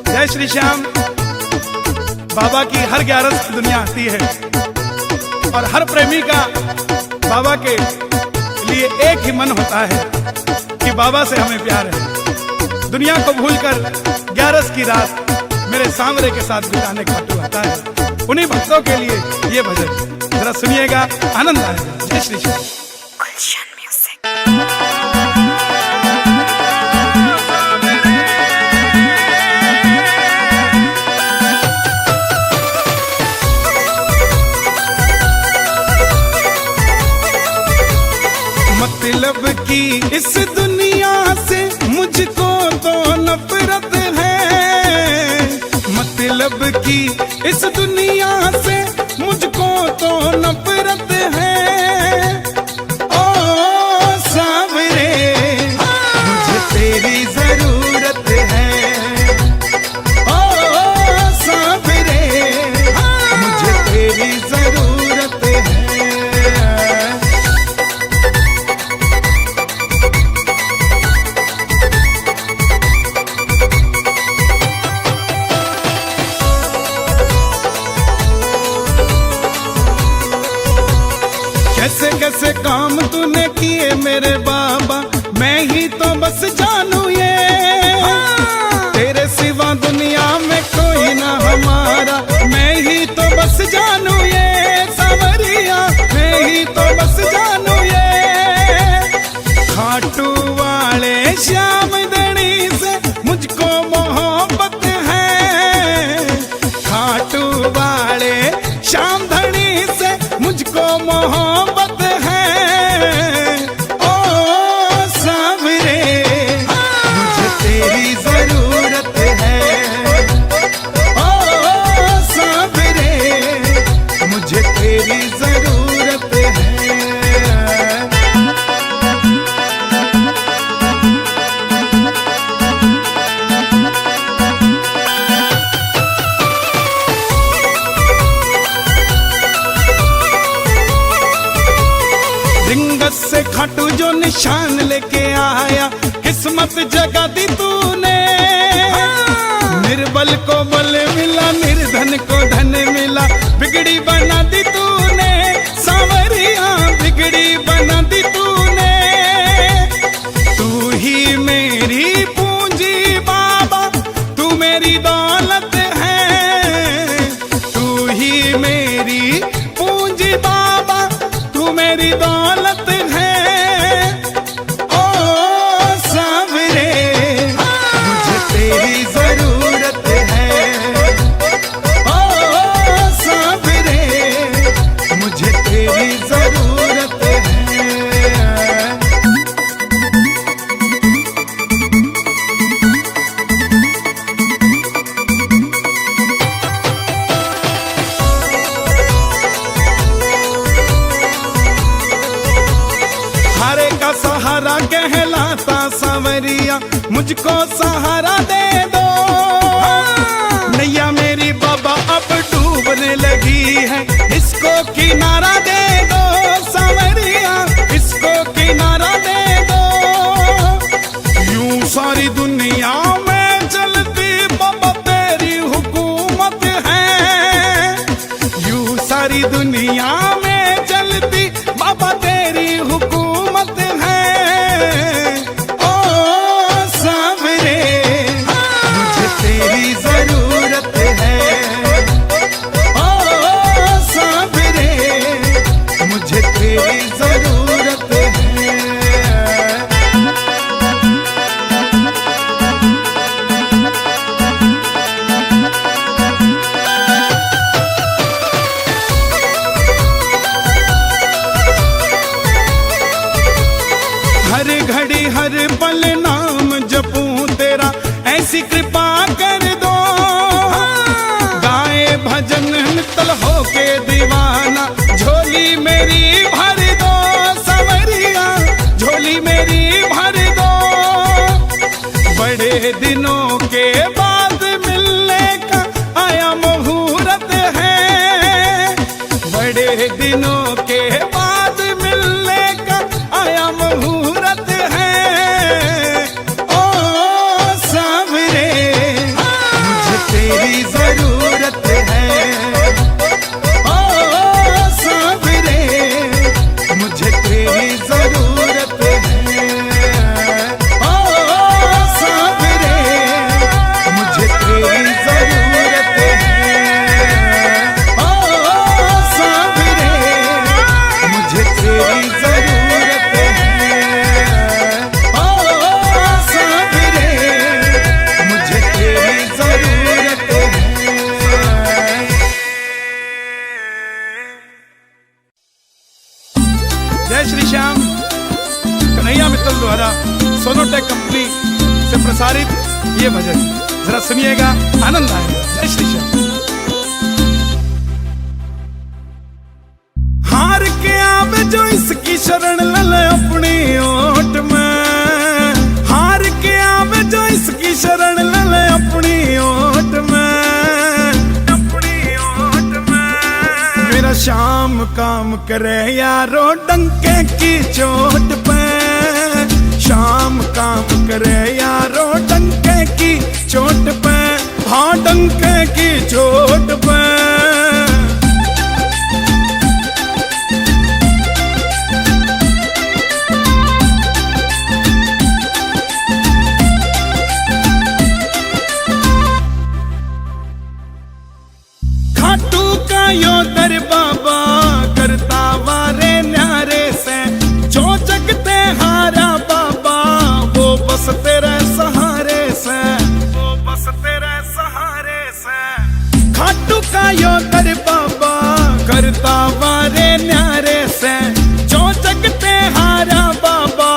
जय श्री श्याम। बाबा की हर 11 की दुनिया आती है और हर प्रेमी का बाबा के लिए एक ही मन होता है कि बाबा से हमें प्यार है। दुनिया को भूलकर 11 की रात मेरे सांवरे के साथ बिताने का तो आता है। उन्हीं भक्तों के लिए ये भजन जरा सुनिएगा, आनंद आएगा। जय श्री श्याम। मतलब की इस दुनिया से मुझको तो नफरत है, मतलब की इस दुनिया से मुझको तो नफरत है। ओ सांवरे मुझे तेरी जरूरत है, ओ सांवरे मुझे तेरी जरूरत है। कैसे कैसे काम तूने किए मेरे बाबा, मैं ही तो बस जानू ये। तेरे सिवा दुनिया में कोई ना हमारा, मैं ही तो बस जानू ये। सांवरिया मैं ही तो बस जानू ये। खाटू वाले श्याम धनी से मुझको मोहब्बत है, खाटू वाले श्याम धनी से मुझको मोहब्बत है। ओ सांवरे मुझे तेरी जरूरत है, ओ सांवरे मुझे तेरी जरूरत है। रिंगस से खाटू जो निशान लेके आया, किस्मत जगा दी तूने। निर्बल को बल मिला, निर्धन को धन मिला, बिगड़ी बना दी तूने। सांवरिया बिगड़ी बना दी तूने। तू ही मेरी पूंजी बाबा, तू मेरी दौलत है। तू ही मेरी पूंजी बाबा, तू मेरी दौलत है। ओ सांवरे मुझे तेरी जरूरत है, ओ सांवरे मुझे तेरी जरूरत है। हारे का सहारा कहलाता सांवरिया, मुझको सहारा दे दो। नैया मेरी बाबा अब डूबने लगी है, इसको किनारा दे दो। सांवरिया इसको किनारा दे दो। यूं सारी दुनिया में चलती बाबा तेरी हुकूमत है, यूं सारी दुनिया में चलती बाबा तेरी हुकूमत है। ओ सांवरे मुझे तेरी जरूरत है, ओ सांवरे मुझे तेरी जरूरत है। हर घड़ी हर पल नाम जपूं तेरा, ऐसी कृपा कर दो। गाए भजन नितल होके दीवाना, झोली मेरी भर दो। सांवरिया झोली मेरी भर दो। बड़े दिनों के बाद मिलने का आया मुहूर्त है, बड़े दिनों के बाद मिलने का आया मुहूर्त है। ओ से प्रसारित ये भजन जरा सुनिएगा, आनंद आएगा। जय श्री श्याम। हार के आवे जो इसकी शरण ले अपनी ओट में, हार के आवे जो इसकी शरण ले अपनी ओट में, अपनी ओट में। मेरा शाम काम करे यारो डंके की चोट पे, शाम काम करे यारो डंके की चोट पे, हाँ डंके की चोट पे। खाटू का यो दर बाबा करता वारे न्यारे से, जो जगते हारा बाबा वो बस तेरे सहारे से, वो बस तेरे सहारे से। खाटू का यो दर बाबा करता वारे न्यारे से, जो जगते हारा बाबा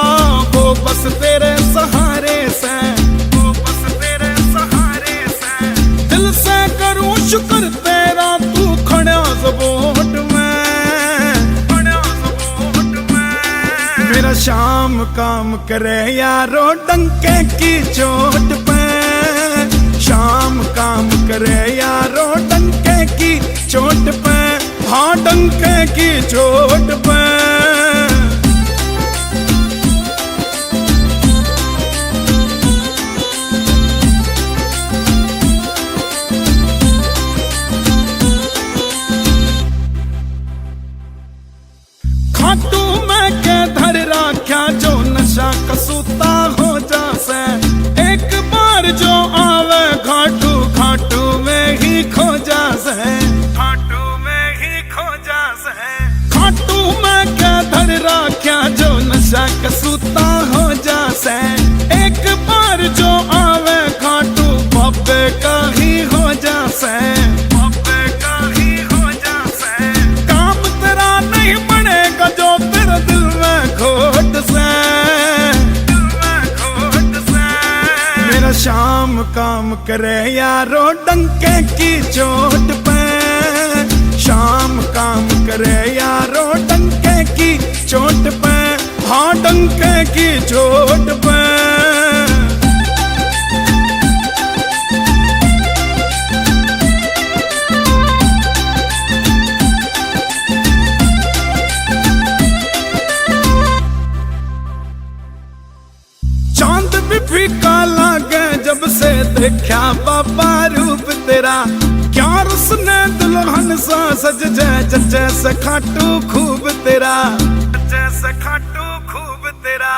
वो बस तेरे सहारे से, वो बस तेरे सहारे से। दिल से करूं शुक्र तेरा तू खड़ा ज़बोट में, खड़ा ज़बोट में। मेरा शाम काम करे यारो डंके की चोट पे, शाम काम करे यारो डंके की चोट पे, हाँ डंके की चोट पे। खाटू मैं के धर राख्या जो नशा कसूता हो जासे, एक बार जो आवे घाटू घाटू में ही खो जासे, घाटू में ही खो जासे। खाटू मैं के धर राख्या जो नशा कसूता हो जासे, एक बार जो आवे घाटू बाबे का ही हो जासे, बाबे का ही हो जासे। काम तेरा नहीं बनेगा जो तेरे दिल में खोट से, दिल में खोट से। मेरा शाम काम करे यारो डंके की चोट पे, शाम काम करे यारो डंके की चोट पे, हाँ डंके की चोट पे। चांद भी फीका लागे जब से देखा बाबा रूप तेरा, क्या उसने दुल्हन सा सज जाए जैसे खाटू खूब तेरा, जैसे खाटू खूब तेरा।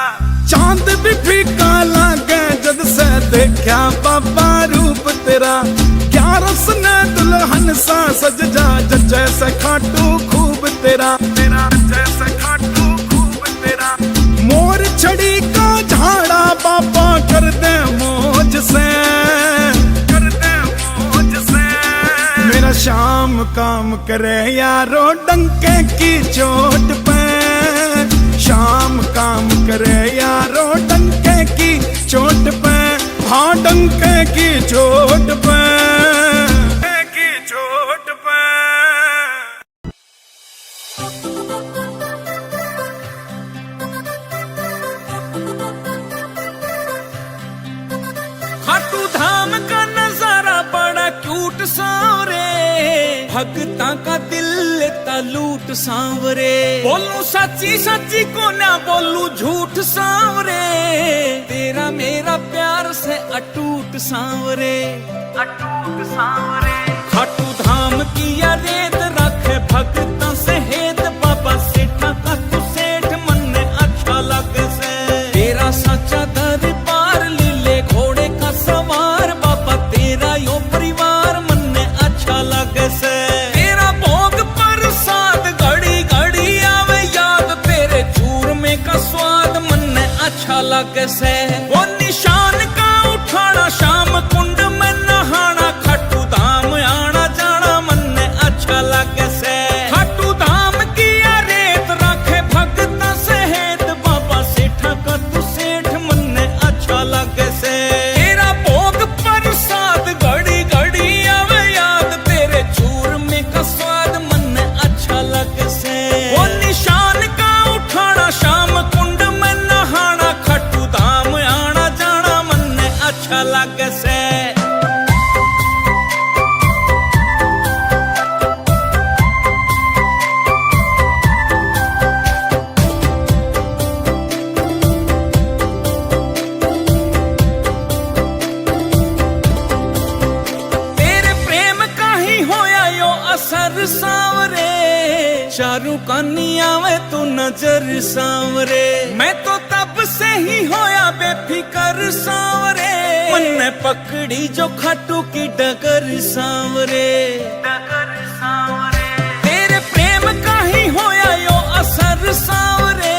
चांद भी फीका लागे जब से देखा बाबा रूप तेरा, क्या उसने दुल्हन सा सज जाए जैसे खाटू खूब तेरा, तेरा जैसे खाटू खूब तेरा। मोर छड़ी का झाड़ा बाबा कर दे मौज से, कर दे मौज से। मेरा शाम काम करे यारो डंके की चोट पे, शाम काम करे यारो डंके की चोट पे, हाँ डंके की चोट पे, की चोट पे। खाटू धाम का नजारा बड़ा क्यूट सांवरे, भगता का दिल लेता लूट सांवरे। बोलूं सच्ची सच्ची को ना बोलूं झूठ सांवरे, तेरा मेरा प्यार से अटूट सांवरे, अटूट सांवरे। खाटू धाम की या रेत रखे भगता से हेत, बाबा सेठा का तू सेठ मन ने अच्छा लगे से। तेरा सच्चा दरबार लीले घोड़े का सवार, बाबा तेरा यो परिवार मन ने अच्छा लगे से। तेरा भोग प्रसाद घड़ी घड़ी आवे याद, तेरे चूरमे का स्वाद मन ने अच्छा लगे से। वो निशान का उठाना शाम कुंड में नहाना, खाटू धाम आना जाना मन ने अच्छा लगे से। खाटू धाम की या रेत रखे भगता से हेत, बाबा सेठा का तू सेठ मन ने अच्छा लगे से। तेरा भोग प्रसाद घड़ी घड़ी आवे याद, तेरे चूरमे का स्वाद मन अच्छा लगे से। वो निशान का उठाना शाम कुंड में नहाना, खट्टू धाम आना जाना मन अच्छा लगे से। असर सांवरे चारू कानिया में तू नजर सांवरे, मैं तो तब से ही होया बेफिकर सांवरे, मन ने पकड़ी जो खाटू की डगर सांवरे। तेरे प्रेम का ही होया यो असर सांवरे,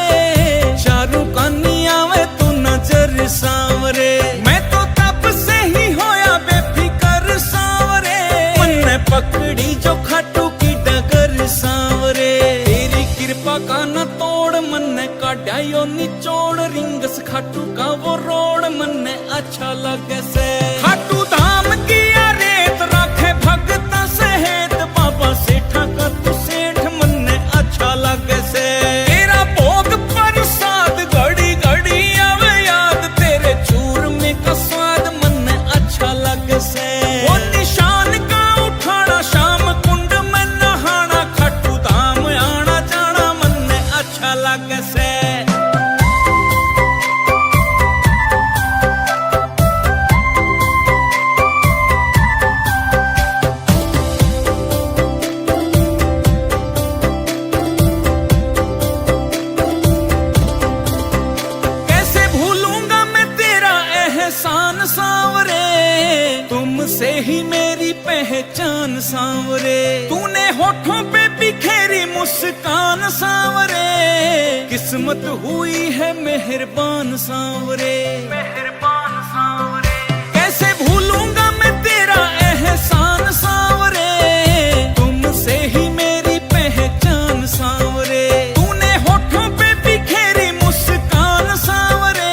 चारू कानिया में तू नजर सांवरे, मैं तो तब से ही होया बेफिकर सांवरे, मन ने पकड़ी जो खाटू की डगर सांवरे। तेरी कृपा का न तोड़ मन ने काटा यो निचोड़, रिंगस खाटू का वो रोड मन ने अच्छा लगे से। खाटू धाम की रेत राखे भगत सहेत, बाबा सेठा का तू सेठ मन ने अच्छा लगे से। तेरा भोग प्रसाद घड़ी घड़ी आवे याद, तेरे चूरमे का स्वाद मन ने अच्छा लगे से। वो निशान का उठाना शाम कुंड में नहाना, खट्टू धाम आना जाना मन ने अच्छा लगे से। कैसे भूलूंगा मैं तेरा एहसान सांवरे, तुमसे ही मेरी पहचान सांवरे। तूने होठों पे बिखेरी मुस्कान सांवरे, किस्मत हुई है मेहरबान सांवरे। कैसे भूलूंगा मैं तेरा एहसान सांवरे, तुमसे ही मेरी पहचान सांवरे। तूने होठों पे बिखेरी मुस्कान सांवरे,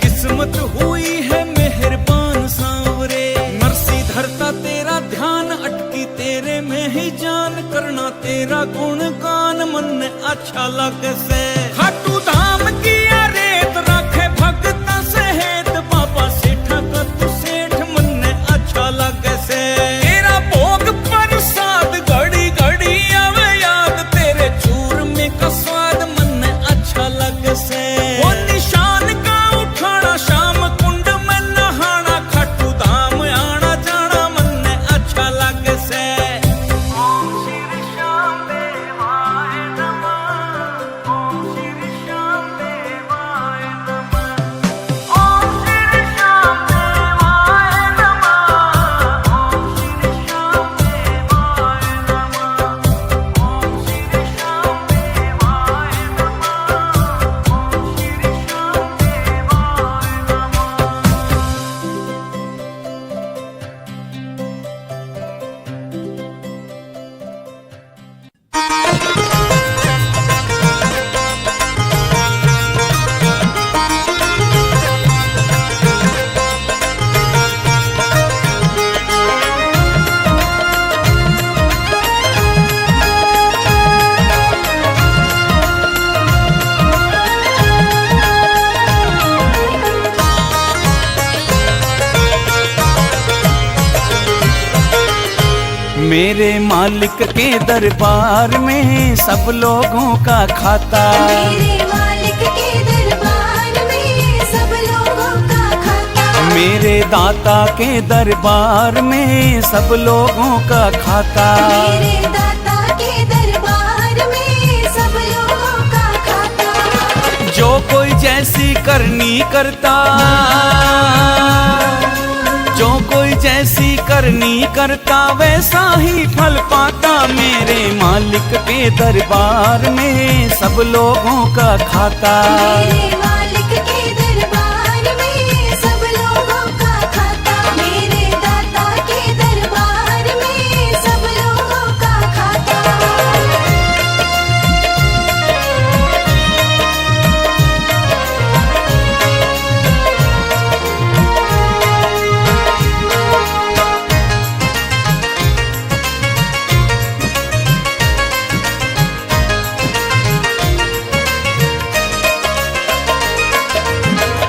किस्मत हुई है मेहरबान सांवरे। नरसी धरता तेरा ध्यान, अटकी तेरे में ही जान, करना तेरा गुणगान मन ने अच्छा लगे से। खाटू धाम की रेत राखे भगत सहेत, बाबा सेठा का तू सेठ मन ने अच्छा लगे से। तेरा भोग प्रसाद घड़ी घड़ी आवे याद, तेरे चूरमे का स्वाद मन ने अच्छा लगे से। वो निशान का उठाना शाम कुंड में नहाना, खट्टू धाम आना जाना मन ने अच्छा लगे से। ओम श्री श्याम देवाय नमः, ओम श्री श्याम देवाय नमः, ओम श्री श्याम देवाय नमः, ओम श्री श्याम देवाय नमः, ओम श्री श्याम देवाय नमः, ओम श्री मेरे मालिक के दरबार में सब लोगों का खाता, मेरे मालिक के दरबार में सब लोगों का खाता, मेरे दाता के दरबार में सब लोगों का खाता, मेरे दाता के दरबार में सब लोगों का खाता। जो कोई जैसी करनी करता, जो कोई जैसी करनी करता वैसा ही फल पाता। मेरे मालिक के दरबार में सब लोगों का खाता, मेरे मालिक के दरबार में सब लोगों का खाता, मेरे दाता के दरबार में सब लोगों का खाता।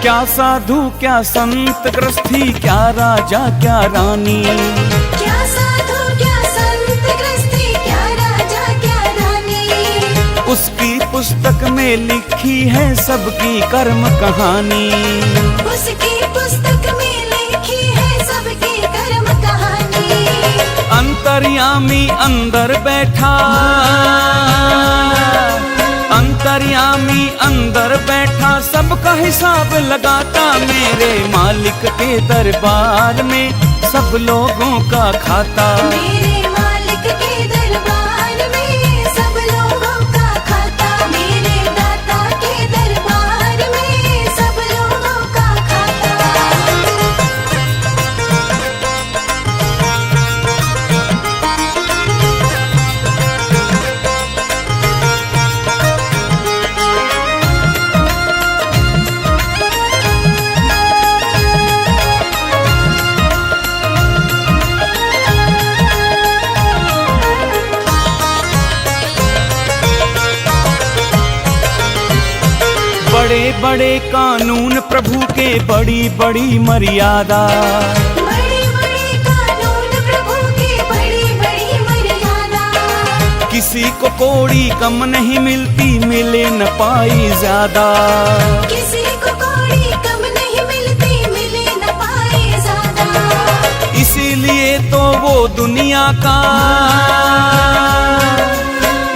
क्या साधु क्या संत गृहस्थी, क्या राजा क्या रानी, क्या साधु क्या संत गृहस्थी, क्या राजा क्या रानी, उसकी पुस्तक में लिखी है सबकी कर्म कहानी। उसकी पुस्तक में लिखी है सबकी कर्म कहानी। अंतर्यामी अंदर बैठा, अंतर्यामी अंदर बैठा, सबका हिसाब लगाता, मेरे मालिक के दरबार में सब लोगों का खाता। मेरे मालिक के दरबार में सब लोगों का खाता, मेरे दाता के दरबार में सब लोगों का खाता। बड़े बड़े कानून प्रभु के, बड़ी बड़ी मर्यादा, बड़े बड़े कानून प्रभु की, बड़ी बड़ी मर्यादा। किसी को कोड़ी कम नहीं मिलती, मिले न पाई ज्यादा। किसी को कोड़ी कम नहीं मिलती, मिले न पाए ज्यादा। इसीलिए तो वो दुनिया का,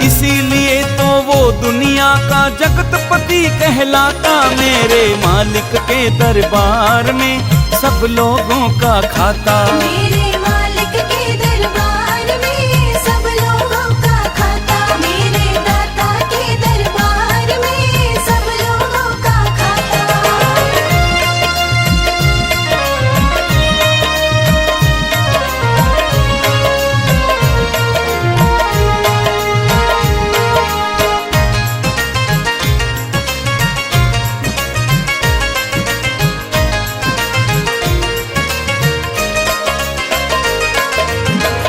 इसीलिए तो वो दुनिया का जगतपति कहलाता, मेरे मालिक के दरबार में सब लोगों का खाता। मेरे मालिक के दरबार में सब लोगों का खाता, मेरे दाता के दरबार में सब लोगों का खाता।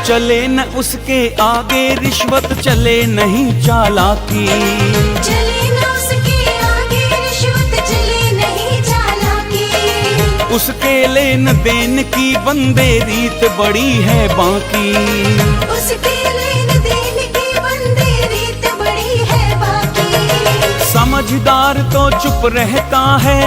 चले न उसके आगे रिश्वत, चले नहीं चालाकी, चले न उसके आगे रिश्वत, चले नहीं चालाकी। उसके लेन देन की बंदे रीत बड़ी है बाकी। उसके लेन देन की बंदे रीत बड़ी है बाकी। समझदार तो चुप रहता है,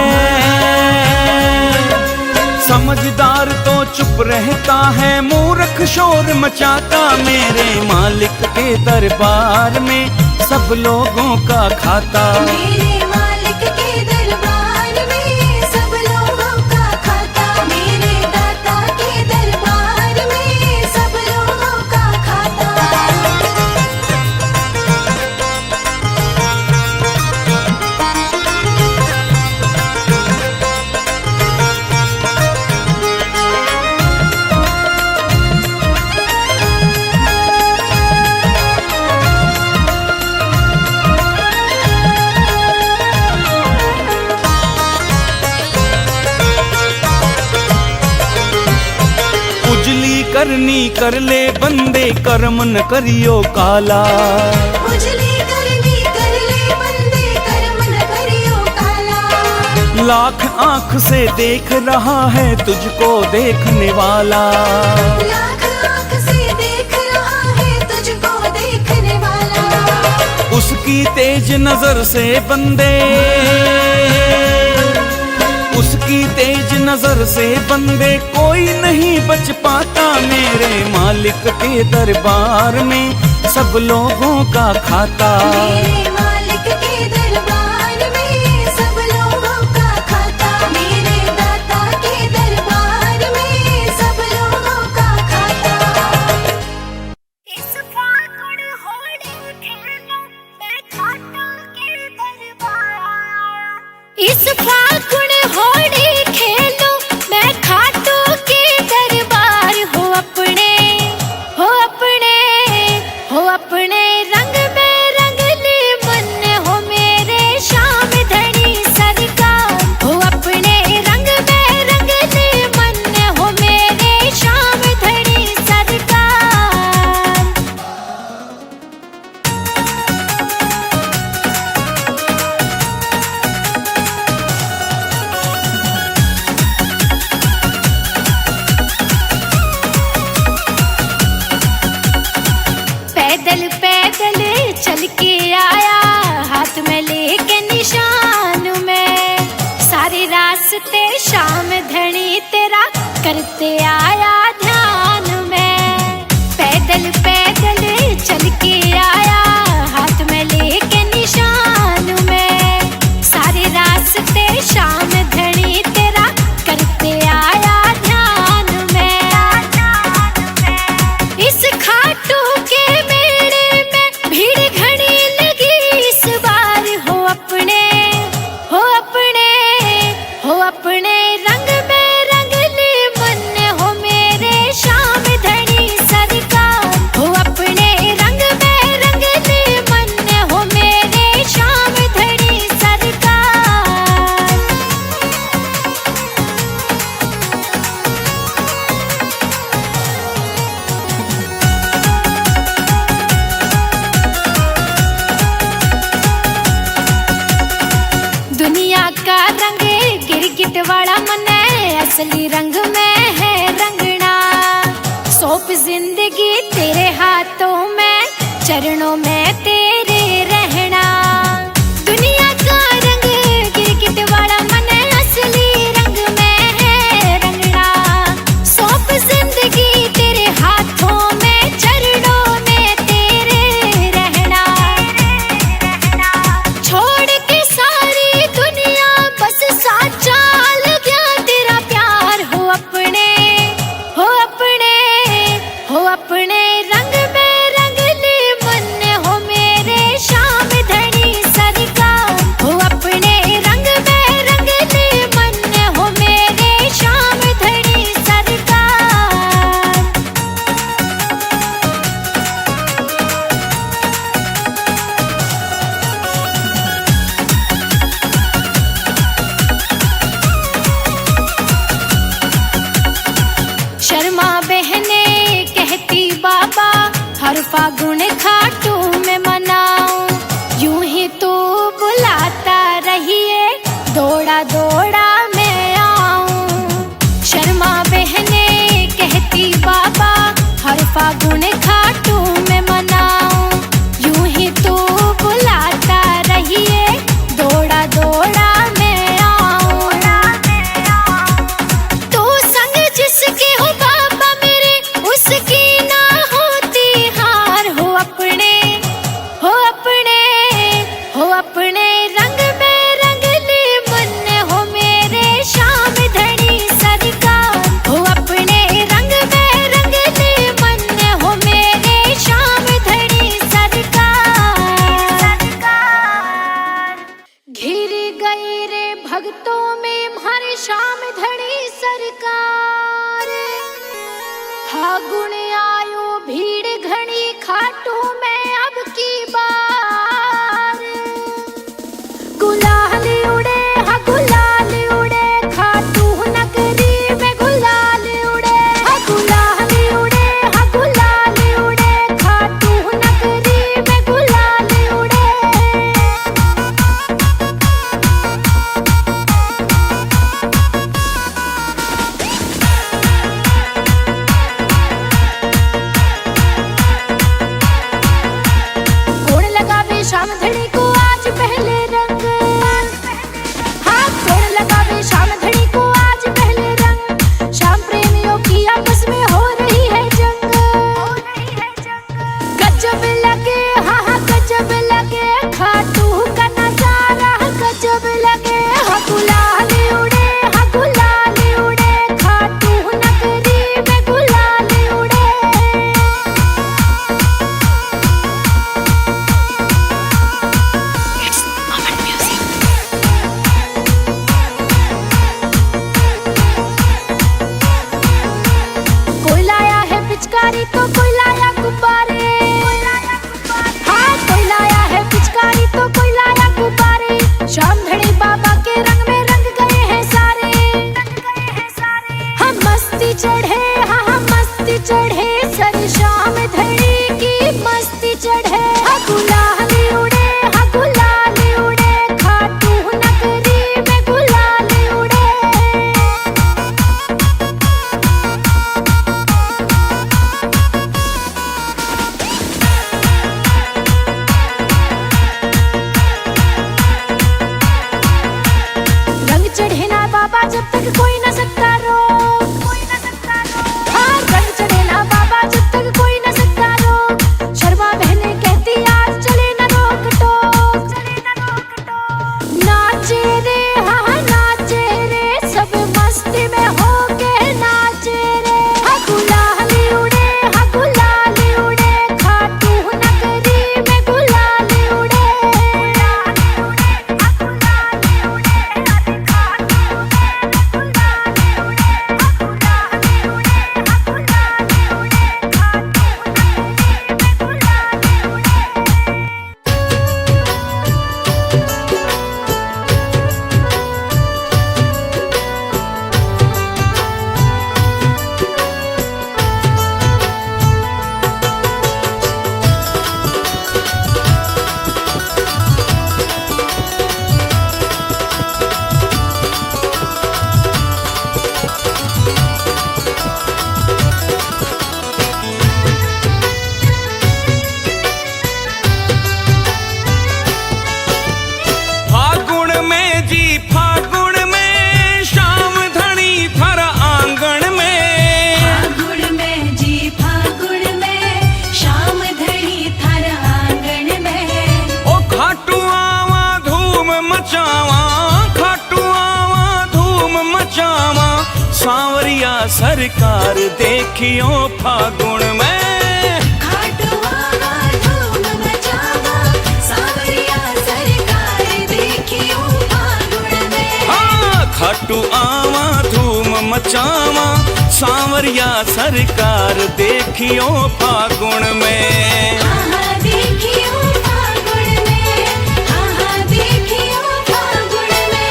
समझदार तो चुप रहता है, मूर्ख शोर मचाता, मेरे मालिक के दरबार में सब लोगों का खाता। मेरे मालिक के दरबार में सब लोगों का खाता, मेरे दाता के दरबार में सब लोगों का खाता। करनी कर ले बंदे, कर्म न करियो काला। उजली करनी कर ले बंदे, कर्म न करियो काला। लाख आंख से देख रहा है तुझको देखने वाला, लाख आंख से देख रहा है तुझको देखने वाला। उसकी तेज नजर से बंदे, उसकी तेज नजर से बंदे कोई नहीं बच पाता, मेरे मालिक के दरबार में सब लोगों का खाता। मेरे मालिक के दरबार में सब लोगों का खाता, मेरे दाता के दरबार में सब लोगों का खाता। इस फागुन होली खेलो मैं खाटू के दरबार, इस फागुन होली खेलो मैं खाटू के दरबार। हो अपने हो अपने हो अपने रंग में रंग ले करते आया ध्यान में। पैदल पैदल चल के आया हाथ में लेके निशान में। सारे रास्ते शाम धनी तेरा करते आया ध्यान में। इस खाटू के मेले में भीड़ घनी लगी इस बार। हो अपने हो अपने हो अपने रंग में रंग ले मन हो मेरे श्याम धनी सरकार। हो अपने रंग में रंग ले मन हो मेरे श्याम धनी सरकार। दुनिया का रंग गिरगिट वाला मन है, असली रंग में है रंगना। सौंप जिंदगी तेरे हाथों में, चरणों में तेरे रहना। दुनिया का रंग गिरगिट वाला मन है, असली रंग में है रंगना। सौंप जिंदगी तेरे हाथों में, चरणों में तेरे रहना। छोड़ के सारी दुनिया बस साचा लगा तेरा प्यार। हो अपने हो अपने हो अपने रंग में रंग ले मन हो मेरे श्याम धनी सरकार। हो अपने रंग में रंग ले मन हो मेरे श्याम धनी सरकार। शर्मा बहने कहती बाबा हर फागुन खाटू में मनाऊं। यूं ही तू बुलाता रहिए दौड़ा दौड़ा मैं आऊं। शर्मा बहने कहती बाबा हर फागुन खाटू में मनाऊं। यूं ही तू बुलाता रहिए दौड़ा दौड़ा मैं आऊं। तू संग जिसके हो बाबा मेरे, उसकी ना होती हार। हो अपने हो अपने हो अपने रंग में रंग ले मन हो मेरे श्याम धनी सरकार। हो अपने रंग में रंग ले मन हो मेरे श्याम धनी सरकार। घिर गई रे भक्तों में हमारे श्याम धनी सरकार। फागुन आयो भीड़ घनी खाटू में अब की बार। गुलाल उड़े हा गुलाल उड़े खाटू नगरी में। गुलाल उड़े हा गुलाल उड़े हा गुलाल उड़े खाटू नगरी में। गुलाल उड़े कौन लगावे श्याम धनी को आज पहले रंग। हाँ कौन लगावे श्याम धनी को आज पहले रंग। श्याम प्रेमियों की आपस में हो रही है जंग। गजब लगे हाँ हाँ गजब लगे खाटू का नजारा। गजब लगे हाँ गुलाल उड़े हाँ गुलाल उड़े खाटू नगरी में। गुलाल उड़े कोई लाया है पिचकारी तो कोई लाया गुब्बारे। हाँ कोई लाया है पिचकारी तो कोई लाया गुब्बारे। श्याम धनी बाबा के रंग में रंग गए हैं सारे। हम मस्ती चढ़े हाँ हम मस्ती चढ़े सर श्याम धनी की मस्ती चढ़े। हाँ गुलाल उड़े हाँ गुलाल उड़े खाटू नगरी में। गुलाल उड़े रंग चढ़े ना बाबा जब तक कोई न सकता रोक। सांवरिया सरकार देखियो फागुन में। खाटू आवा धूम मचावा सांवरिया सरकार देखियो फागुन में। हाँ, खाटू आवा धूम मचावा सांवरिया सरकार देखियो फागुन में। आहा देखियो फागुन में, आहा देखियो फागुन में।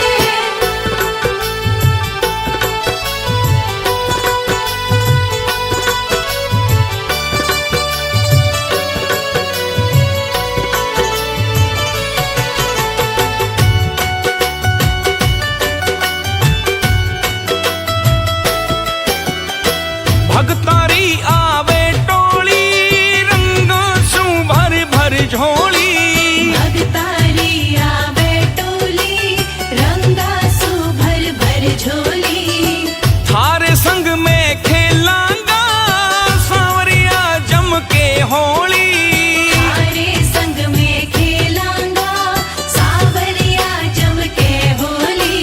भगतारी आवे टोली रंगों सु भर भर झोली। भगतारी आवे टोली रंगा सु भर भर झोली। थारे संग में खेलांगा सांवरिया जम के होली। थारे संग में खेलांगा सांवरिया जम के होली।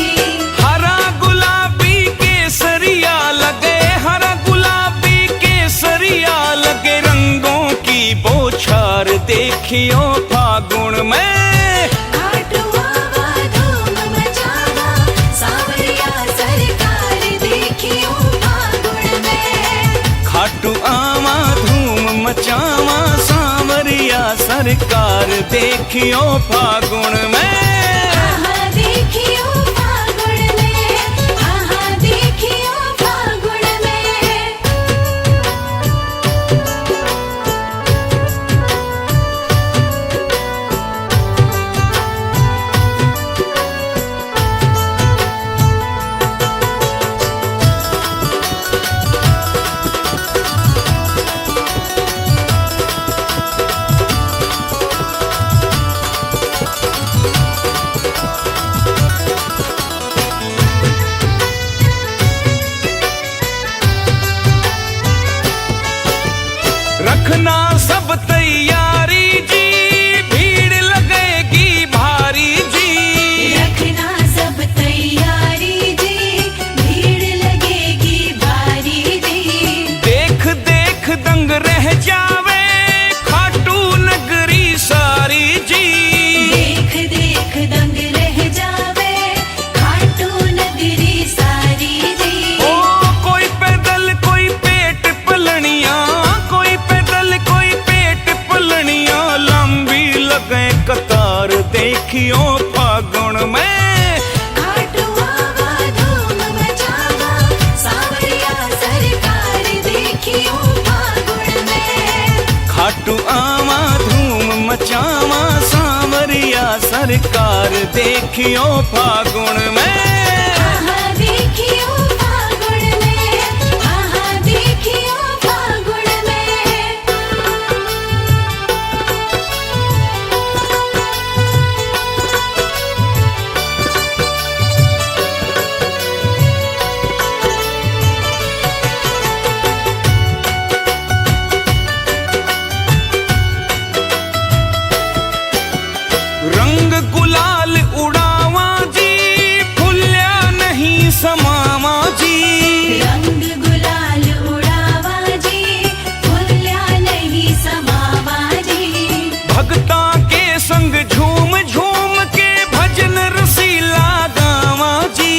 हरा गुलाबी केसरिया लगे, हरा गुलाबी केसरिया लगे रंगों की बौछार देखियो फागुन में। खाटू आवा धूम मचावा सांवरिया सरकार देखियो फागुन में। खाटू आवा धूम मचावा सांवरिया सरकार देखियो फागुन में। आहा देखियो फागुन में, आहा देखियो फागुन में। रखना सब तैयारी जी, भीड़ लगेगी भारी जी। रखना सब तैयारी जी, भीड़ लगेगी भारी जी। देख देख दंग रह जावे खाटू नगरी सारी जी। देख देख दंग रह जावे खाटू नगरी सारी जी। ओ कोई पैदल कोई पेट पलनिया, कोई पैदल कोई पेट पलनिया लंबी लगे कतार देखियो फागुन में। खाटू आवा धूम मचावा सांवरिया सरकार देखियो फागुन में। खाटू आवा धूम मचावा सांवरिया सरकार देखियो फागुन में। आहा देखियो फागुन में, आहा देखियो फागुन में। रंग गुलाल उड़ावा जी, फुल्या नहीं समावा जी। रंग गुलाल उड़ावा जी, फुल्या नहीं समावा जी। भगता के संग झूम झूम के भजन रसीला गावा जी।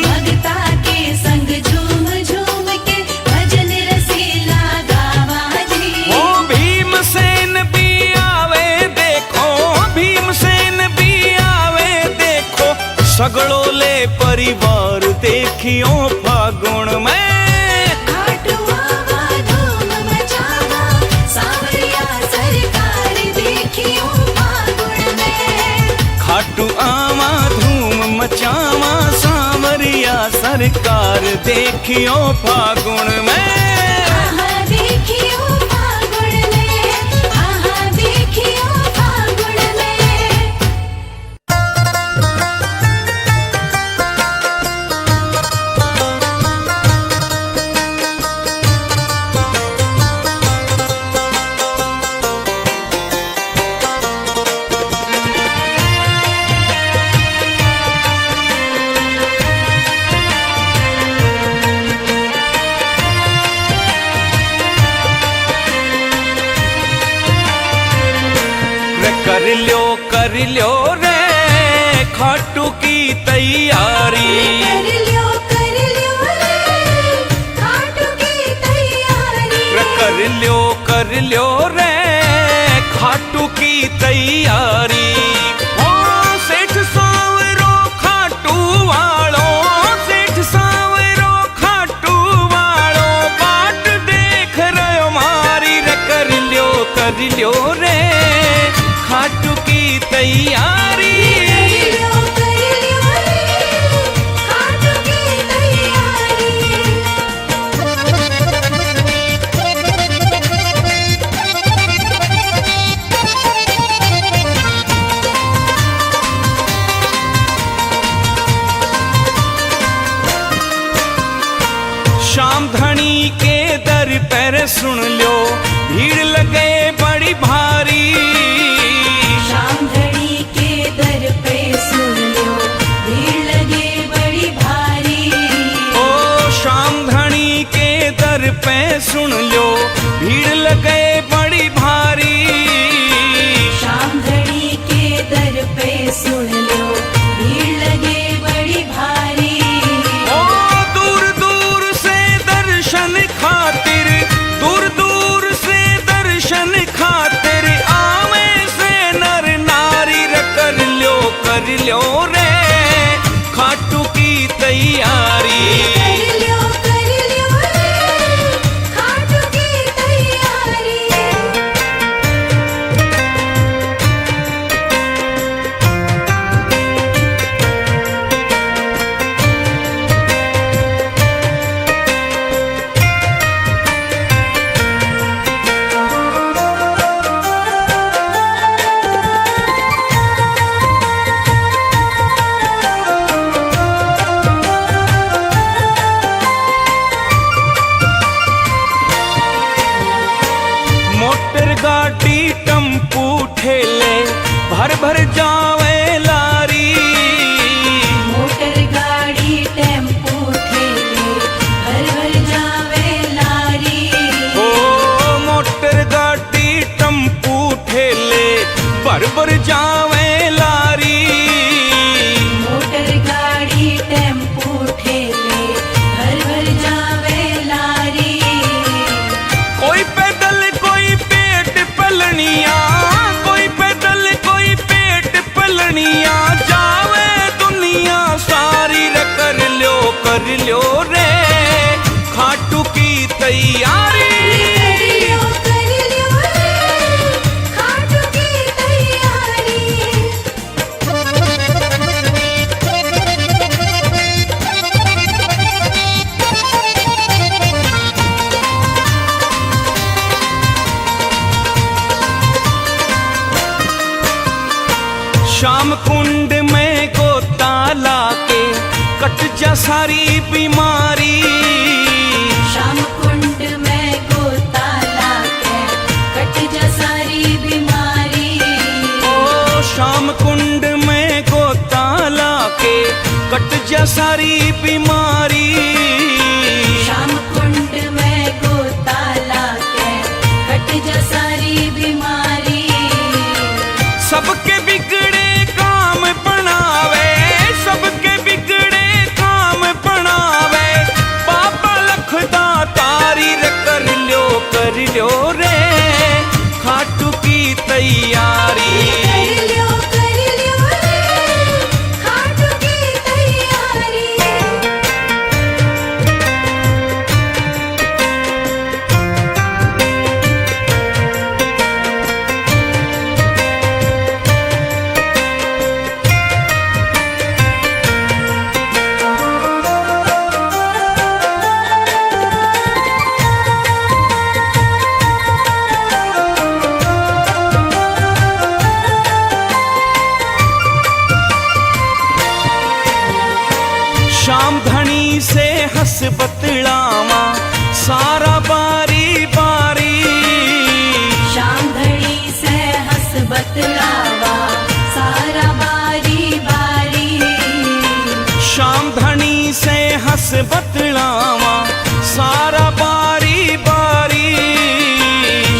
भगता के संग झूम झूम के भजन रसीला गावा जी। ओ भीमसेन भी आवे देखो, भीमसेन भी आवे देखो सगड़ो ले परिवार देखियो फागुन में। खाटू आवा धूम मचावा सांवरिया सरकार देखियो फागुन में। खाटू आवा धूम मचावा सांवरिया सरकार देखियो फागुन में। आहा देखियो फागुन में, आहा देखियो फागुन में। कर लियो रे खाटू की तैयारी। कर लियो रे खाटू की तैयारी। कर लियो रे खाटू की तैयारी। ओ सेठ सांवरो खाटू वालो, सेठ सांवरो खाटू वालो बाट देख रहे मारी रे। कर लियो रे खाटू की तैयारी। कर लियो रे खाटू की तैयारी। शाम धनी के दर पर सुन लो भीड़ लगे बड़ी भारी। शाम धनी के दर पे सुन लो भीड़ लगे बड़ी भारी। ओ शाम धनी के दर पे सुन लो भीड़ लगे बड़ी भारी। शाम धनी के दर पे सुन लो भीड़ लगे बड़ी भारी। ओ दूर दूर से दर्शन खातिर, दूर दूर से दर्शन खातिर आवे से नर नारी रे। कर लियो रे खाटू की तैयारी। कर लियो रे खाटू की तैयारी। मोटर गाड़ी टम्पू ठेले भर भर जावे लारी। मोटर गाड़ी टेम्पो ठेले भर भर जावे लारी। ओ मोटर गाड़ी टम्पू ठेले भर भर जावे लारी। मोटर गाड़ी टेम्पो ठेले भर भर जावे लारी। कोई पैदल कोई पेट पलनिया, कोई पैदल कोई पेट पलनिया जावे दुनिया सारी रे। कर लियो रे खाटू की तैयारी। कर लियो रे खाटू की तैयारी। श्याम कुंड में गोता लाके कट जा सारी बीमारी। शाम कुंड में गोता लाके कट जा सारी बीमारी। ओ शाम कुंड में गोता लाके कट जा सारी बीमारी। शाम कुंड में गोता लाके कट जा सारी बीमारी। सबके बिगड़े काम बनावे, सबके बिगड़े काम बनावे बाबा लखदा तारी रे। कर लियो रे खाटू की तैयारी। कर लियो रे खाटू की तैयारी। शाम धनी से हंस बतलावा सारा बारी बारी। शाम धनी से हंस बतलावा सारा बारी बारी। शाम धनी से हंस बतलावा सारा बारी बारी।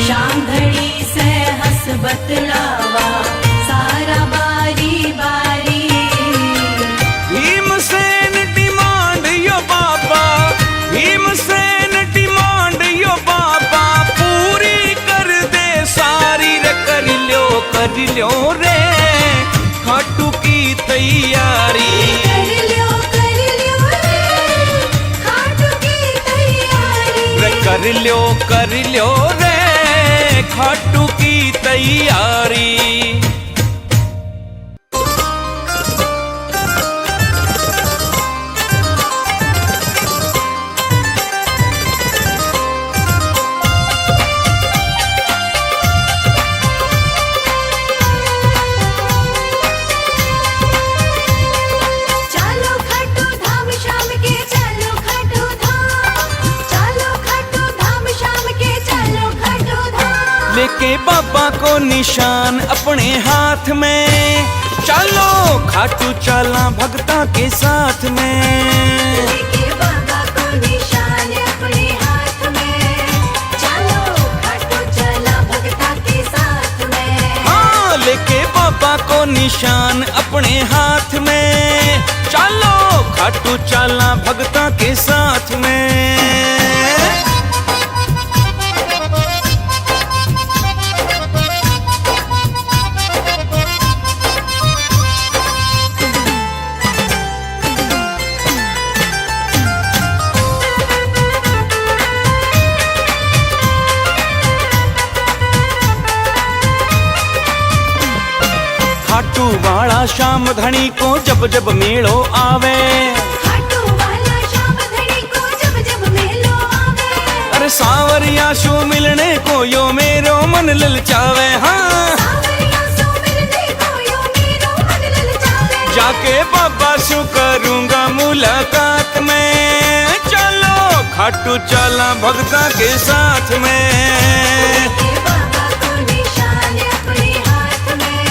शाम धनी से हंस बतलावा कर लो रे खाटू की तैयारी। चलो खाटू धाम शाम के, चलो खाटू धाम, चलो खाटू धाम शाम के, चलो खाटू धाम। लेके बाबा को निशान अपने हाथ में, चलो खाटू चला भगता के साथ में। लेके बाबा को निशान अपने हाथ में, चलो खाटू चला भगता के साथ में। हाँ, लेके बाबा को निशान अपने हाथ में, चलो खाटू चला भगता के साथ में। खाटू वाला शाम धनी को जब जब मेलो आवे, खाटू वाला शाम धनी को जब जब मेलो आवे। अरे सावरिया शो मिलने को यो मेरो मन ललचावे। हाँ, सावरिया सो मिलने को यो मेरो मन ललचावे। जाके बाबा शो करूंगा मुलाकात में, चलो खाटू चला भगता के साथ में। लेके बाबा को निशान अपने हाथ में,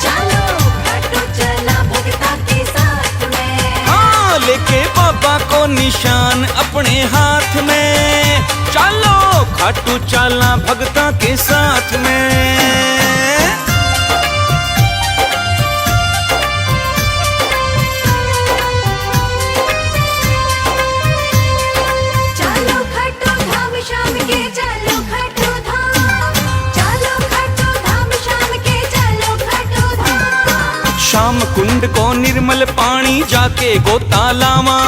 चलो खाटू चला भगता के साथ में। हाँ, लेके बाबा को निशान अपने हाथ में, चलो खाटू चला भगता के साथ में। चलो खाटू धाम शाम के, चलो खाटू धाम, चलो खाटू धाम शाम के, चलो खाटू धाम। शाम कुंड को निर्मल पानी जाके गोता लावा,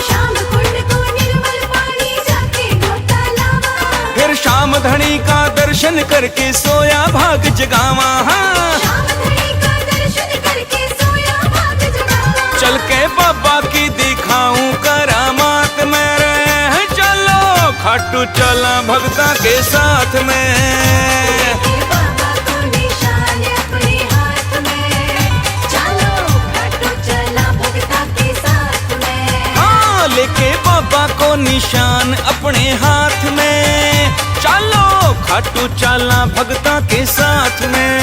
शाम कुंड को निर्मल पानी जाके गोता लावा। फिर शाम धनी का दर्शन करके सोया भाग जगावा। हाँ, शाम धनी का दर्शन करके सोया भाग जगावा। चल के बाबा की दिखाऊं करामात मेरे, चलो खाटू चला भगता के साथ में। लेके बाबा को निशान अपने हाथ में, चलो खाटू चला भगता के साथ में। हाँ, लेके बाबा को निशान अपने हाथ में, चलो खाटू चला भगता के साथ में।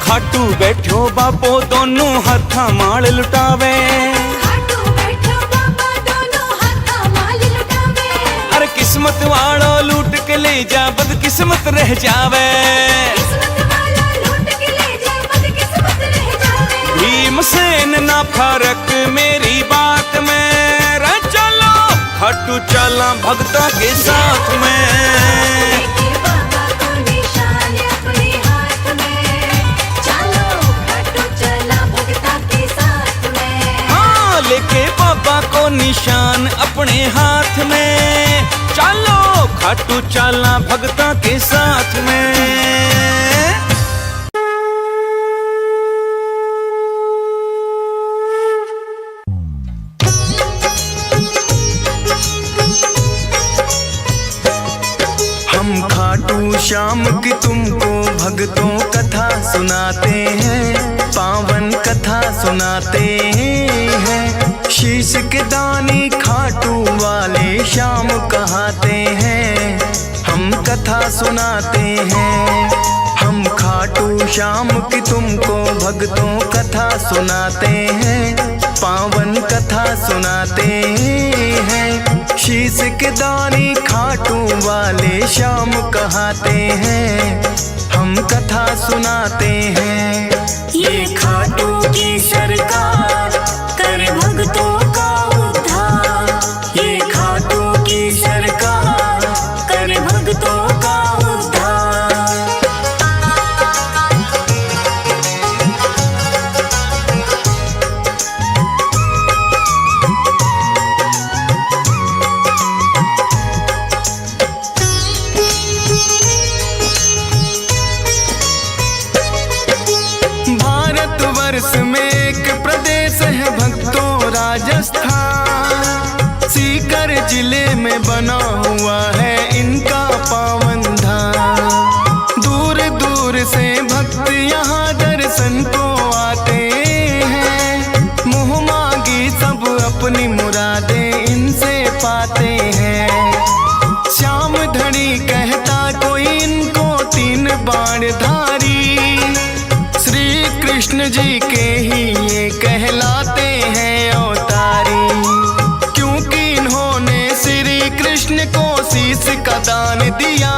खाटू बैठो बापो दोनों हाथा माल लुटावे, खाटू बैठो बाबा दोनों हाथा माल लुटावे। अरे किस्मत वालो लूट के ले जा बदकिस्मत रह जावे। किस्मत वाला लूट के ले जाए बदकिस्मत रह जावे। भीमसेन ना फर्क मेरी बात में, रे चलो खाटू चला भगता के साथ में। लेके बाबा को निशान अपने हाथ में, चलो खाटू चला भगता के साथ में। हाँ, लेके बाबा को निशान अपने हाथ में, चलो खाटू चला भगता के साथ में। हम खाटू श्याम की तुमको भक्तों कथा सुनाते हैं, पावन कथा सुनाते हैं। शीश के दानी खाटू वाले श्याम कहाते हैं, हम कथा सुनाते हैं। हम खाटू श्याम की तुमको भक्तों कथा सुनाते हैं, पावन कथा सुनाते हैं। शीश के दानी खाटू वाले श्याम कहाते हैं, हम कथा सुनाते हैं। ये खाटू की वर्ष में एक प्रदेश है भक्तों राजस्थान। सीकर जिले में बना हुआ है इनका पावन धाम। दूर दूर से भक्त यहाँ दर्शन को आते हैं। मुँह मांगी सब अपनी मुरादें इनसे पाते हैं। श्याम धनी कहता कोई इनको 3 बाणधारी। श्री कृष्ण जी के ही ये कहलाते हैं अवतारी। क्योंकि इन्होंने श्री कृष्ण को शीश का दान दिया।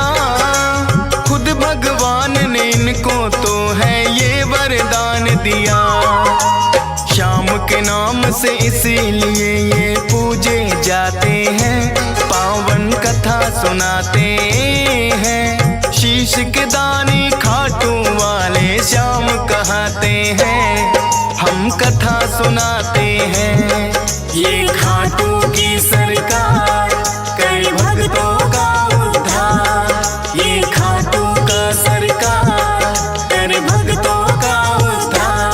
खुद भगवान ने इनको तो है ये वरदान दिया। श्याम के नाम से इसीलिए ये पूजे जाते हैं। पावन कथा सुनाते हैं। शीश के दानी खाटू वाले श्याम कहते हैं। हम कथा सुनाते हैं। ये खाटू की सरकार करे भक्तों का उद्धार। ये खाटू का सरकार करे भक्तों का उद्धार।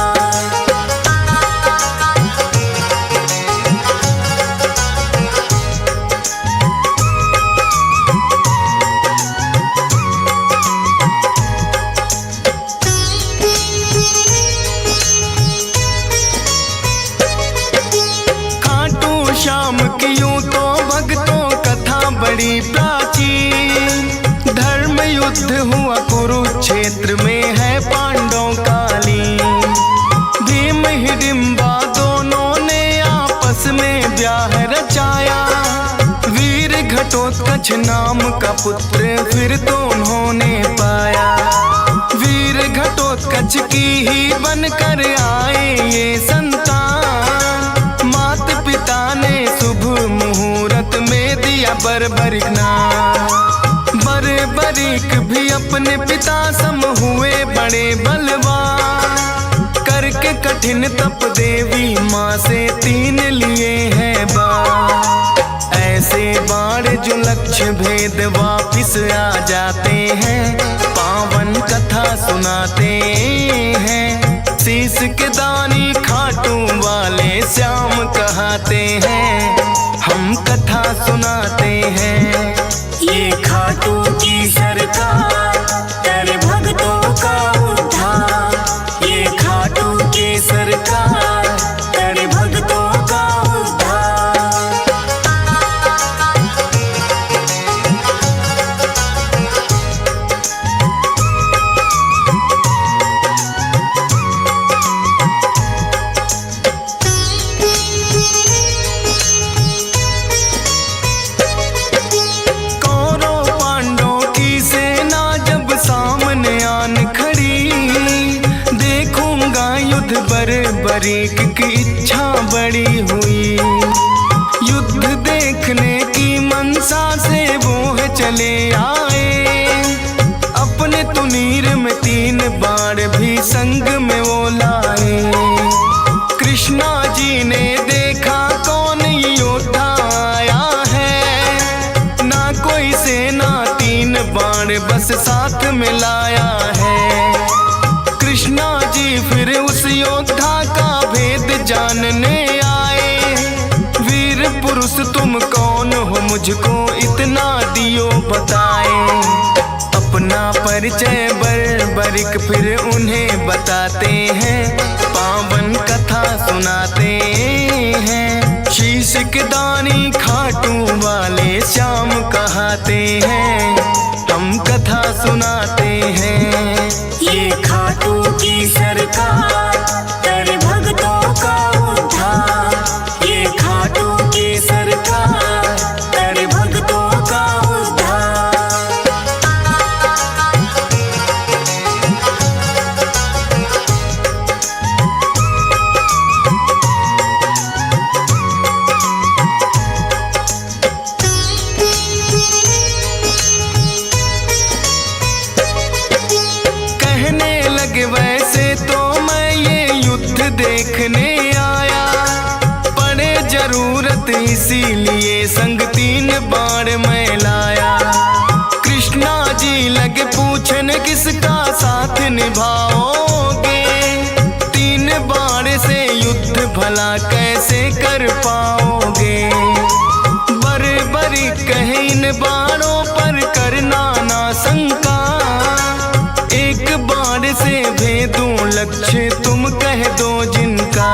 श्याम की यूं तो भक्तों कथा बड़ी प्राचीन। धर्म युद्ध हुआ कुरुक्षेत्र में है पांडवों काली। भीम हिडिंबा दोनों ने आपस में ब्याह रचाया। वीर घटोत्कच नाम का पुत्र फिर तो उन्होंने पाया। वीर घटोत्कच की ही बनकर आए ये संतान। माता पिता ने शुभ मुहूर्त में दिया बर्बरिक नाम। बर्बरिक भी अपने पिता सम हुए बड़े बलवान। करके कठिन तप देवी माँ से 3 लिए हैं बाण। ऐसे बाण जो लक्ष्य भेद वापिस आ जाते हैं। पावन कथा सुनाते हैं। शीश के दानी खाटू वाले श्याम कहते हैं। हम कथा सुनाते हैं। ये खाटू की सरकार करे भक्तों का उद्धार। ये खाटू की सरकार करे भक्तों का उद्धार। बर्बरिक की इच्छा बड़ी हुई। युद्ध देखने की मनसा से वो है चले आए। अपने तुनीर में 3 बाण भी संग में वो लाए। कृष्णा जी ने देखा कौन योद्धा आया है। ना कोई सेना 3 बाण बस साथ में लाया है। कृष्णा जी फिर उस योद्धा का भेद जानने आए। वीर पुरुष तुम कौन हो मुझको इतना दियो बताए। अपना परिचय बर्बरिक फिर उन्हें बताते हैं। पावन कथा सुनाते हैं। शीश के दानी खाटू वाले श्याम कहते हैं। हम कथा सुनाते हैं। ये खाटू की सरकार करे भक्तों का उद्धार। ये खाटू की सरकार करे भक्तों का उद्धार। वैसे तो मैं ये युद्ध देखने आया। पड़े जरूरत इसीलिए संग 3 बाण मैं लाया। कृष्णा जी लगे पूछने किसका साथ निभाओगे। 3 जिनका।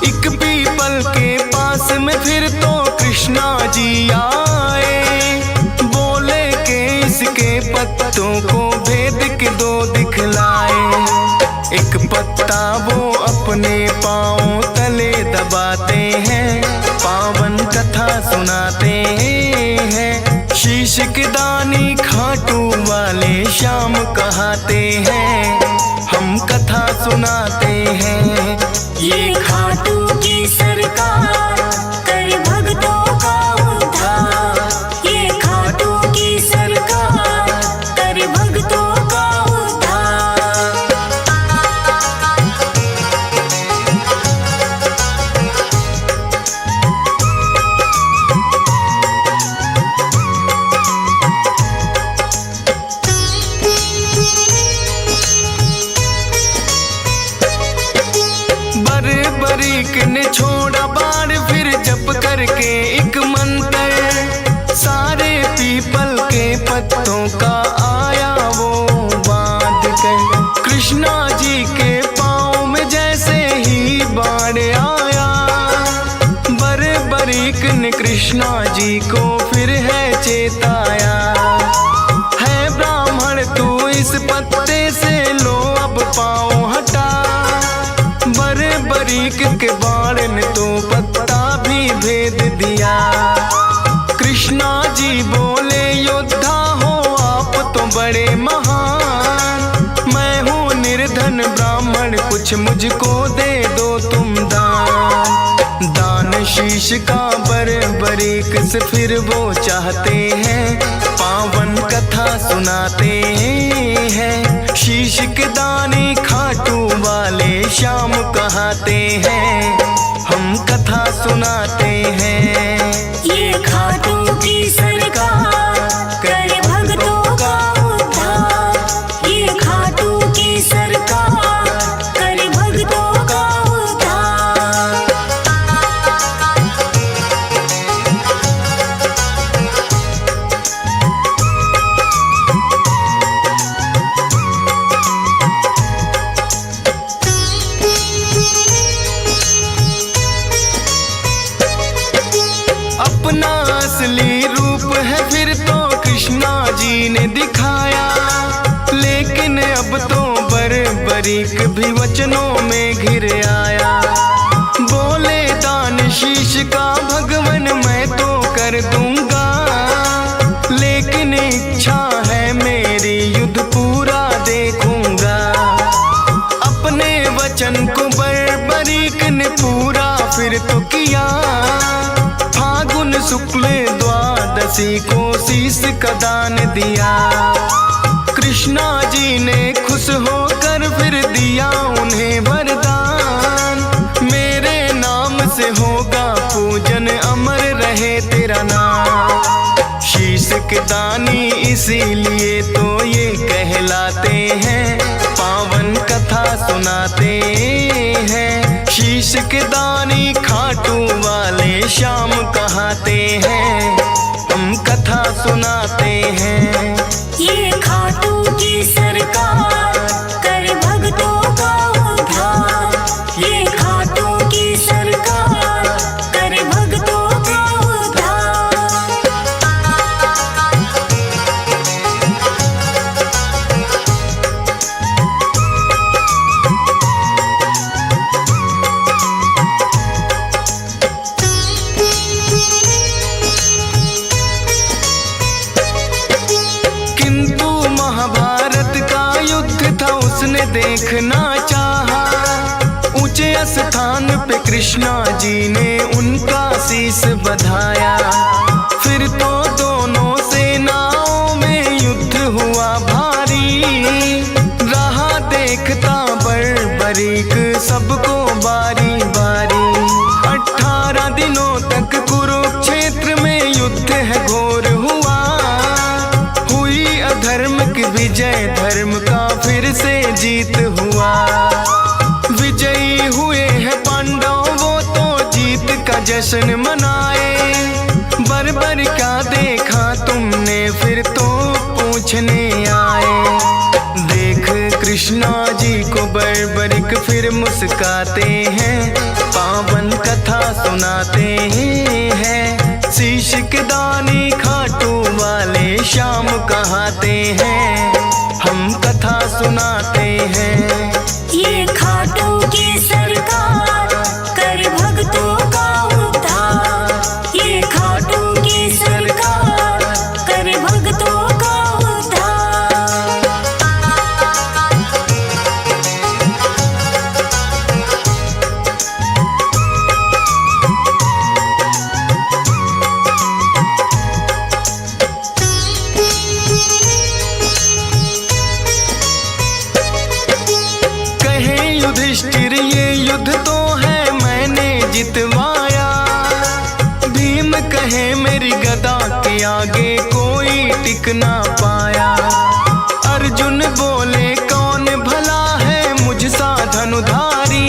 एक पीपल के पास में फिर तो कृष्णा जी आए, बोले के इसके पत्तों को भेद के दो दिखलाए। एक पत्ता वो अपने पाँव तले दबाते हैं, पावन कथा सुनाते हैं। शीश के दानी खाटू वाले श्याम कहाते हैं, हम कथा सुनाते हैं। ये खाटू की सरकार कर भक्तों का उद्धार, ये खाटू की सरकार कर भक्तों का उद्धार। बरीक ने छोड़ा बाण फिर जप करके एक मंत्र, सारे पीपल के पत्तों का आया वो बांध कर। कृष्णा जी के पाँव में जैसे ही बाण आया, बरीक ने कृष्णा जी को फिर है चेताया। है ब्राह्मण तू इस पत्ते से लो अब पाँव हटा, बरीक के बाण ने तो पत्ता भी भेद दिया। कृष्णा जी बोले योद्धा हो आप तो बड़े महान, मैं हूँ निर्धन ब्राह्मण कुछ मुझको दे दो तुम दान। दान शीश का बरीक से फिर वो चाहते हैं, पावन कथा सुनाते हैं। शीश के दानी खाटू वाले श्याम कहाते हैं, हम कथा सुनाते हैं। ये खाटू की सरकार कर भक्तों का उद्धार, ये खाटू की सरकार कर भक्तों का उद्धार। अपना असली रूप है फिर तो कृष्णा जी ने दिखाया, लेकिन अब तो बरीक भी वचनों में घिर आया। बोले दान शीश का भगवन मैं तो कर दूंगा, लेकिन इच्छा है मेरी युद्ध पूरा देखूंगा। अपने वचन को बरीक ने पूरा फिर तो किया, फागुन शुक्ल द्वादशी को शीश का दान दिया। कृष्णा जी ने खुश होकर फिर दिया उन्हें वरदान, मेरे नाम से होगा पूजन अमर रहे तेरा नाम। शीश के दानी इसीलिए तो ये कहलाते हैं, पावन कथा सुनाते हैं। शीश के दानी खाटू वाले श्याम कहाते हैं, हम कथा सुनाते हैं। ये खाटू की सरकार कर भक्तों का उद्धार, ये खाटू की सरकार कर भक्तों का उद्धार। उसने देखना चाहा, ऊंचे स्थान पे कृष्णा जी ने उनका शीश बधाया। फिर तो दोनों सेनाओं में युद्ध हुआ भारी, रहा देखता बरीक सबको बारी बारी। 18 दिनों तक कुरुक्षेत्र में युद्ध है घोर हुआ, हुई अधर्म की विजय धर्म का फिर से जीत हुआ। विजयी हुए हैं पांडव वो तो जीत का जश्न मनाए। बर क्या देखा तुमने फिर तो पूछने आए। देख कृष्णा जी को बरबरिक फिर मुस्कुराए। मुस्काते हैं, पावन कथा सुनाते हैं। शीश के दानी खाटू वाले श्याम कहाते हैं, हम कथा सुनाते हैं। ये खाटू की सरकार कर भक्तों का उद्धार, ये खाटू की सरकार कर भक्तों का उद्धार। कहे युधिष्ठिर ये युद्ध तो है मैंने जितवाया, भीम कहे मेरी गदा के आगे कोई टिक ना पाया। अर्जुन बोले कौन भला है मुझसा धनुधारी,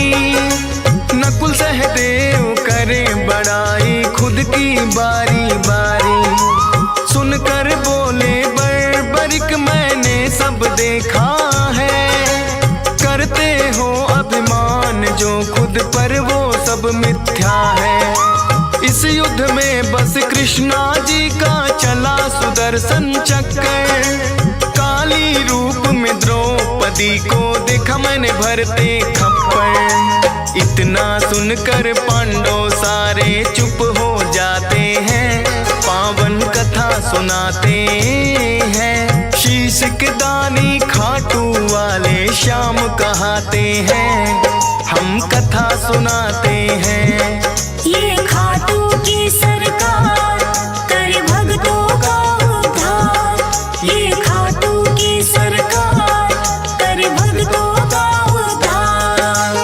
नकुल सहदेव करे बड़ाई खुद की बारी बारी। सुनकर बोले बर्बरिक मैंने सब देखा है, करते हो अभिमान जो खुद पर वो सब मिथ्या है। इस युद्ध में बस कृष्णा जी का चला सुदर्शन चक्कर, काली रूप में द्रौपदी को देखा मैंने भरते खप्पर। इतना सुनकर पांडव सारे चुप हो जाते हैं, पावन कथा सुनाते हैं। शीश के दानी खाटू वाले श्याम कहाते हैं, हम कथा सुनाते हैं। ये खाटू की सरकार कर भक्तों का उद्धार, ये खाटू की सरकार कर भक्तों का उद्धार।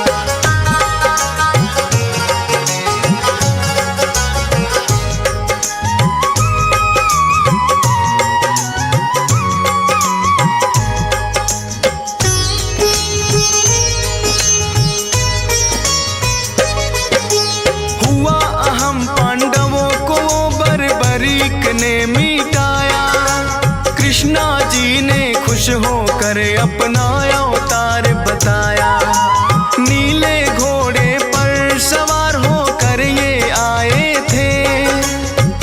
हुआ अहम पांडवों को बर्बरीक ने मिटाया, कृष्णा जी ने खुश होकर अपना अवतार बताया। नीले घोड़े पर सवार होकर ये आए थे,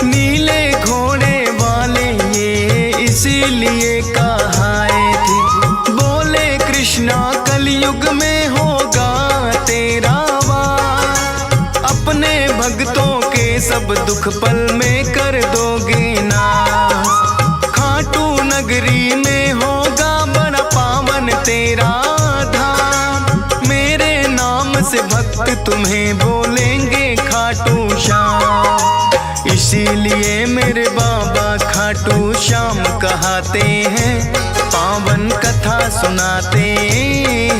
नीले घोड़े वाले ये इसीलिए कहाए थे। बोले कृष्णा कलयुग में होगा तेरा वार, अपने भक्तों के सब दुख पल में कर दोगे नाश। खाटू नगरी में होगा बड़ा पावन तेरा धाम, मेरे नाम से भक्त तुम्हें बोलेंगे खाटू श्याम। इसीलिए मेरे बाबा खाटू श्याम कहाते हैं, पावन कथा सुनाते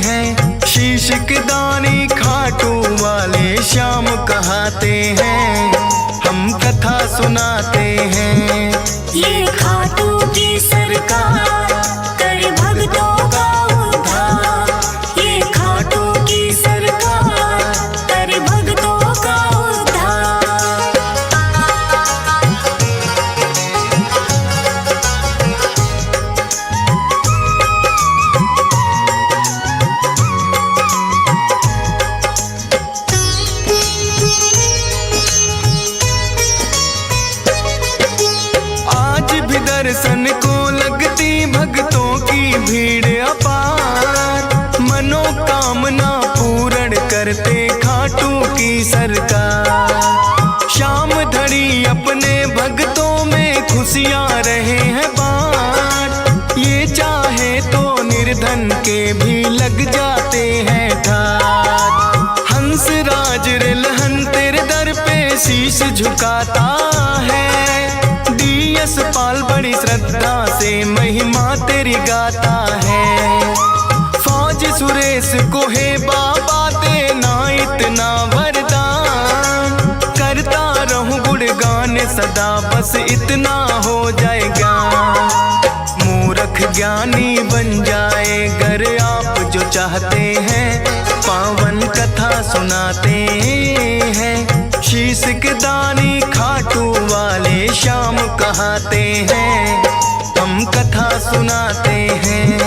हैं। शीश के दानी खाटू वाले श्याम कहाते हैं, हम कथा सुनाते हैं। ये खाटू की सरकार कर भक्तों का उद्धार, ये खाटू की सरकार कर भक्तों का उद्धार। आज भी दर्शन को लगती भक्तों की भीड़ अपार, मनोकामना पूर्ण करते खाटू की सरकार। शाम धड़ी अपने भक्तों में खुशियाँ रहे हैं बाँट, ये चाहे तो निर्धन के भी लग जाते हैं ठाट। हंस राज रिलहन तेरे दर पे शीश झुकाता है, डीएस पाल बड़ी श्रद्धा से महिमा तेरी गाता है। फौज सुरेश को है बाबा देना इतना वरदान, करता रहूं गुणगान सदा बस इतना हो जाएगा। मूर्ख ज्ञानी बन जाए गर आप जो चाहते हैं, पावन कथा सुनाते हैं। शीश के दानी खाटू वाले श्याम कहाते हैं, हम कथा सुनाते हैं।